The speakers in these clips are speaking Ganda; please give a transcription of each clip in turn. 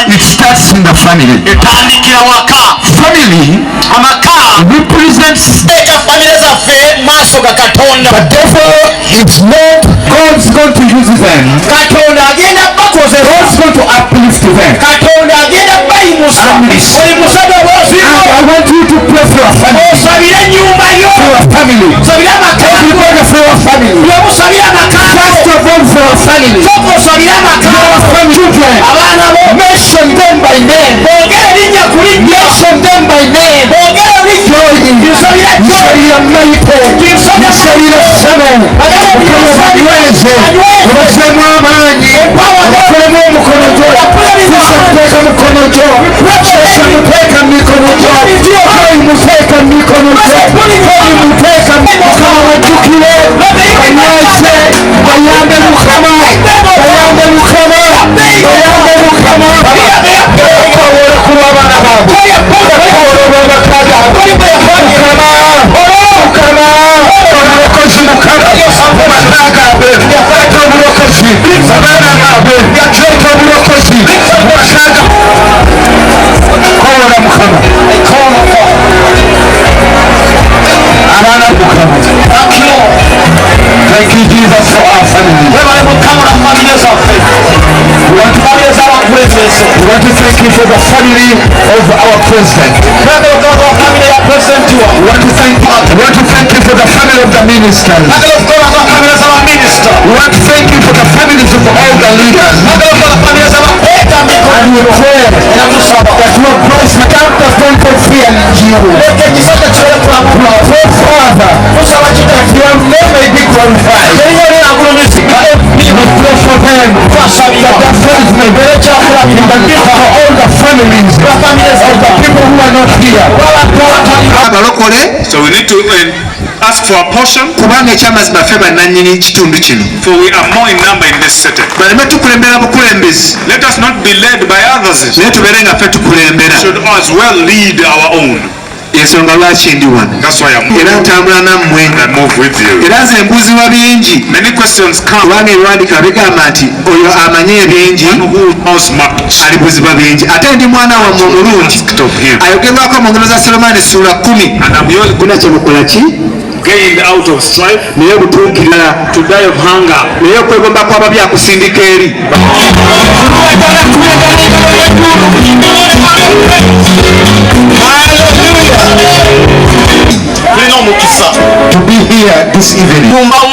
It starts in the family. Family represents the devil. It's not God's going to use them. God's going to uplift them. I want you to pray for your family. For your family. Everybody for your family. First of all for your family. Your children. Mention them by name. Mention them by name. Thank you, Jesus, for our family. We want to thank you for the family of our president. We want to thank you for the family of the ministers. We want to thank you for the families of all the leaders. And we pray that your grace without the point of fear in you. Father, that your name may be glorified. We pray for them that their faith may be in the gift for all the families of the people who are not here. So we need to ask for a portion, for we are more in number in this city. Let us not be led by others. We should as well lead our own. That's why I move with you. Many questions come. One who knows much. Asked of him. And I'm gained out of strife, to die of hunger. To be here this evening, we want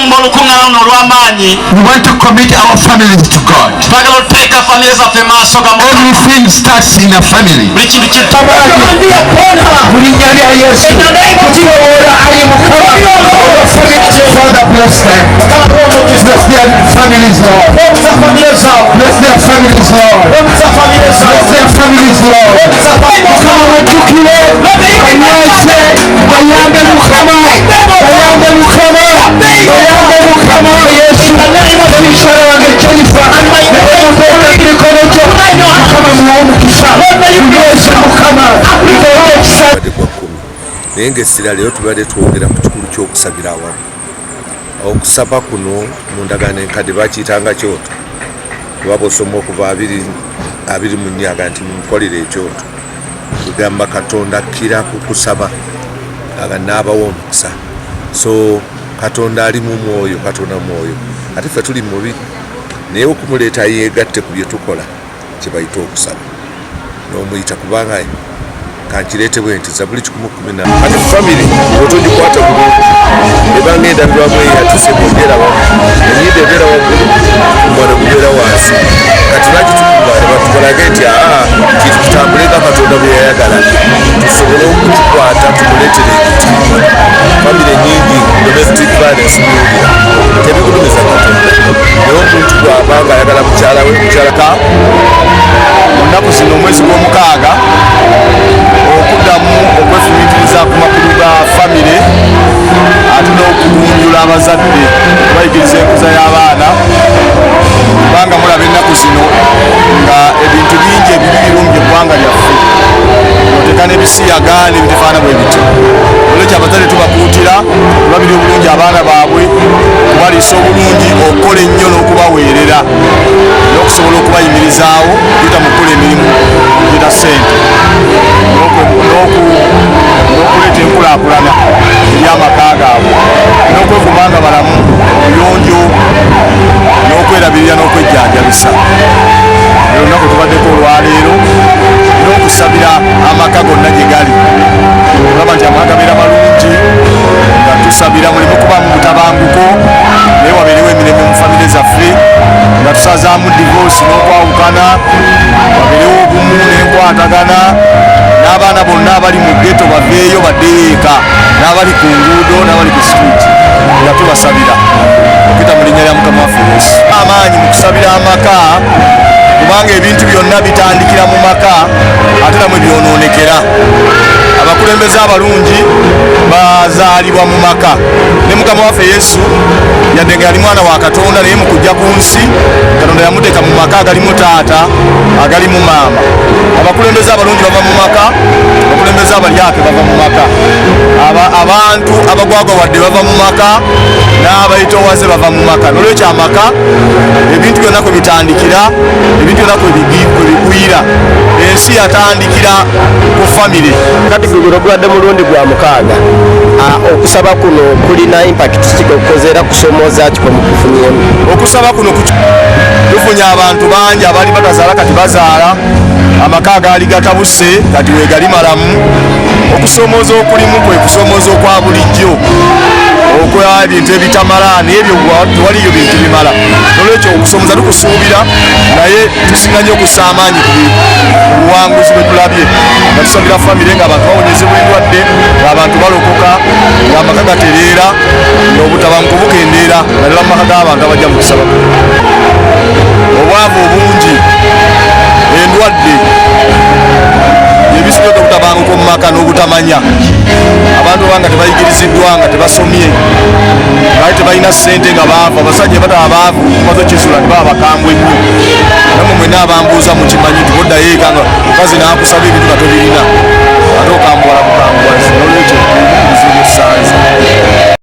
to commit our families to God. Everything starts in a family. Father, bless them. Bless their families, Lord. Bless their families, Lord. Bless their families, Lord. Nenge sira leo tubade tuwogera ku kikulu ky'okusabira awamu. Okusaba kuno mu ndagaano enkadde bakiyitanga kyoto. Kuba bw'osoma okuva abiri mu nnyaga nti munkolere ekyoto. Tugamba Katonda akkira ku kusaba aga n'abawa omukisa. So Katonda ali mu mwoyo, Katonda mwoyo. Ate ffe tuli mubi. Naye okumuleeta yeegatte ku bye tukola kye bayita okusaba. N'omuyita kubanga kankirete bwenti Zabuli 10:10. Ate family otogikwata bulungi. Ebanga endabirwamu eyatuse bwogera wamu. Enyindo ebeera waggulu, omwana gubeera wansi. Kati lwaki tukulage nti tutambule nga Katonda bwe yayagala. Tusobole okukikwata tumuleetere ekitiibwa. Family nyingi domestic violence nyingira. Tebigulumiza Katonda. Naye omuntu bw'abanga ayagala mukyala we mukyalaka mu nnaku zino omwezi gw'omukaaga okuddamu okwefumitiriza ku makulu ga famire ate n'okugunjula abazadde bayigiriza enkuza y'abaana kubanga mulaba ennaku zino nga ebintu bingi ebibi birungi eggwanga lyaffe oteka n'ebisiyaga n'ebitefaana bwe biti olwekyo abazadde tubakuutira olabira obulungi abaana baabwe kubaliisa obulungi okukola ennyo n'okubaweerera n'okusobola okubayimirizaawo tuyita mu kukola emirimu enkulaakulana y'amaka gaabwe n'okwekubanga balamu obuyonjo n'okwerabirira n'okwejjanjabisa. Olunaku tubaddeko olwaleero n'okusabira amaka gonna gye gali, olaba nti amaka gabeera malungi nga tusabira muleme kubaamu butabanguko naye wabeerewo emirembe mu famire zaffe, nga tusazaamu divorce n'okwawukana, wabeerewo obumu n'enkwatagana, n'abaana bonna abali mu ghetto baveeyo baddeyo eka, n'abali ku nguudo n'abali ku street nga tubasabira okuyita mu linnya lya Mukama waffe Yesu. Amaanyi mu kusabira amaka kubanga ebintu byonna bitandikira mu maka ate namwe byonoonekera. Abakulembeze abalungi bazaalibwa mu maka, ne Mukama waffe Yesu yadde nga yali mwana wa Katonda naye mu kujja ku nsi Katonda yamuteeka mu maka agalimu taata agalimu maama. Abakulembeze abalungi bava mu maka, abakulembeze abalyake bava mu maka, abantu abagwagwawadde bava mu maka, n'abayitoowaze bava mu maka. Nolwekyo amaka ebintu byonna kwe bitandikira, ebintu byonna kwe bigwira, ensi yatandikira ku famire. Kati guno gwadde mulundi gwa mukaaga. Okusaba kuno kulina impact kikokozera kusomooza kiko mukufunyemu. Okusaba kuno tufunye abantu bangi abali batazaala kati bazaala, amaka agaali gatabuse kati weegali malamu. Okusomooza okulimu kwe kusomooza okwa bulijjo okwa ebintu ebitamala, n'ebyo tewaliyo bintu bimala. Nolwekyo okusomooza tukusuubira, naye tusinga nnyo okussa amaanyi ku buwanguzi bwe tulabye nga tusabira famire ng'abantu bawonyezebwa endwadde, ng'abantu balokoka, ng'amaka gatereera, ng'obutabanguko bukendeera naddala mu maka g'abantu abajja mu kusaba. Obwavu obungi, endwadde ebisobodde obutabanguko mu maka n'obutamanya. Abantu banga tebayigiriziddwa, nga tebasomye, nga tebalina ssente, nga baavu. Abasajja bataba baavu kumaze okizula ne baba bakambwe nnyo. Nammwe mwenna abambuuza mukimanyi nti boddayo eka nga mukazi n'akusaba ebintu nga tobirina ate okambuwala bukambuwazi. Nolwekyo ebizibu byetusanze.